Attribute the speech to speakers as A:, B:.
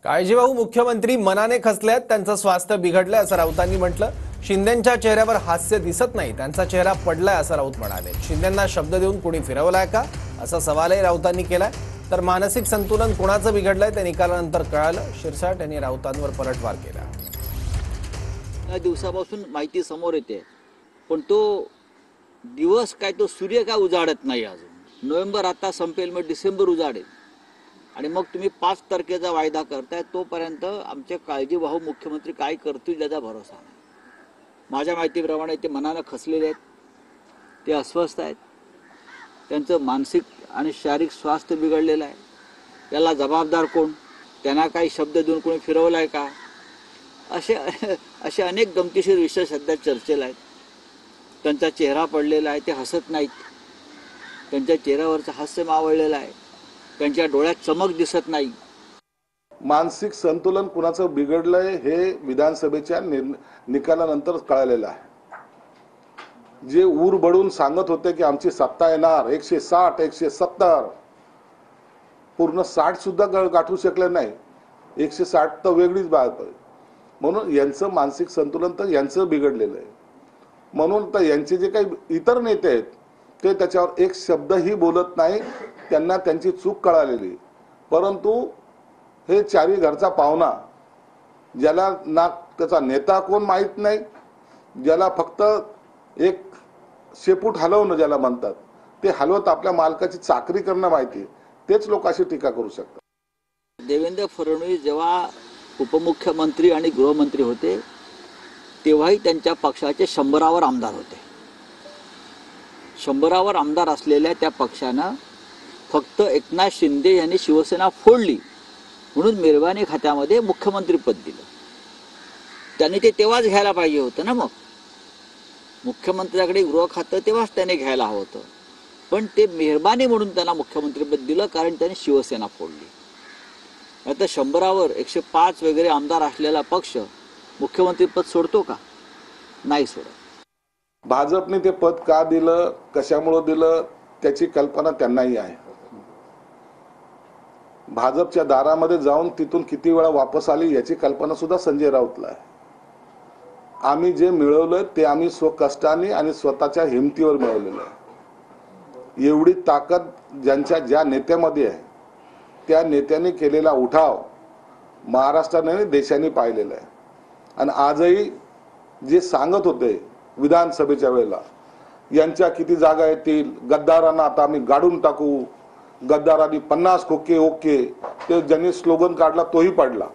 A: काळजीवाहू मुख्यमंत्री मनाने खचल्यात, त्यांचं स्वास्थ्य बिघडलंय असं राऊतांनी म्हटलं। शिंदेंच्या चेहऱ्यावर हास्य दिसत नाही, त्यांचा चेहरा पडलाय असं राऊत म्हणाले। शिंदेंना शब्द देऊन कोणी फिरवलाय का असा सवालही राऊतांनी केलाय। तर मानसिक संतुलन कोणाचं बिघडलंय ते निकालानंतर कळालं। शिरसाट यांनी राऊतांवर पलटवार केला।
B: या दिवसापासून माहिती समोर येते, पण तो दिवस काय, तो सूर्य काय उजाडत नाही अजून। नोव्हेंबर आता संपेल, मग डिसेंबर उजाडेल आणि मग तुम्ही 5 तारखेचा वायदा करताय, तोपर्यंत आमचे काळजीवाहू मुख्यमंत्री काय करतील याचा भरोसा नाही। माझ्या माहितीप्रमाणे ते मनानं खचलेले आहेत, ते अस्वस्थ आहेत, त्यांचं मानसिक आणि शारीरिक स्वास्थ्य बिघडलेलं आहे। याला जबाबदार कोण? त्यांना काही शब्द देऊन कोणी फिरवलाय का? असे अनेक गमतीशीर विषय सध्या चर्चेला आहेत। त्यांचा चेहरा पडलेला आहे, ते हसत नाहीत, त्यांच्या चेहऱ्यावरचं हास्य मावळलेलं आहे, त्यांच्या डोळ्यात चमक दिसत नाही।
C: मानसिक संतुलन कुणाचं बिघडलंय हे विधानसभेच्या निकालानंतर कळालेलं आहे। जे ऊर बडून सांगत होते की आमची सत्ता येणार 160 170, पूर्ण 60 सुद्धा गाठू शकले नाही। 160 तर वेगळीच बात आहे। म्हणून यांचं मानसिक संतुलन तर यांचं बिघडलेलं आहे। म्हणून तर यांचे जे काही इतर नेते आहेत ते त्याच्यावर एक शब्दही बोलत नाही, त्यांना त्यांची चूक कळालेली। परंतु हे चारी घरचा पाहुणा, ज्याला ना त्याचा नेता कोण माहित नाही, ज्याला फक्त एक शेपूट हलवणं ज्याला म्हणतात, ते हलवत आपल्या मालकाची चाकरी करणं माहिती, तेच लोक अशी टीका करू शकतात।
B: देवेंद्र फडणवीस जेव्हा उपमुख्यमंत्री आणि गृहमंत्री होते, तेव्हाही त्यांच्या पक्षाचे 100वर आमदार होते। 100वर आमदार असलेल्या त्या पक्षानं फक्त एकनाथ शिंदे यांनी शिवसेना फोडली म्हणून मेहरबानी खात्यामध्ये मुख्यमंत्रीपद दिलं। त्यांनी ते तेव्हाच घ्यायला पाहिजे होतं ना। मग मुख्यमंत्र्याकडे गृह खातं तेव्हाच त्याने घ्यायला हवं होतं, पण ते मेहरबानी म्हणून त्यांना मुख्यमंत्रीपद दिलं, कारण त्यांनी शिवसेना फोडली। आता 100वर 105 वगैरे आमदार असलेला पक्ष मुख्यमंत्रीपद सोडतो का? नाही सोडत।
C: भाजपने ते पद का दिलं, कशामुळे दिलं, त्याची कल्पना त्यांनाही आहे। भाजपच्या दारामध्ये जाऊन तिथून किती वेळा वापस आली याची कल्पना सुद्धा संजय राऊतला आहे। आम्ही जे मिळवलं ते आम्ही स्वकष्टाने आणि स्वतःच्या हिमतीवर मिळवलेलं आहे। एवढी ताकद ज्या नेत्यामध्ये आहे, त्या नेत्याने केलेला उठाव महाराष्ट्राने देशाने पाहिलेला आहे। आणि आजही जे सांगत होते विधानसभेच्या वेळेला, यांच्या किती जागा येतील, गद्दारांना आता आम्ही गाडून टाकू, गद्दारांनी 50 खोके ओके, ते ज्यांनी स्लोगन काढला तोही पडला।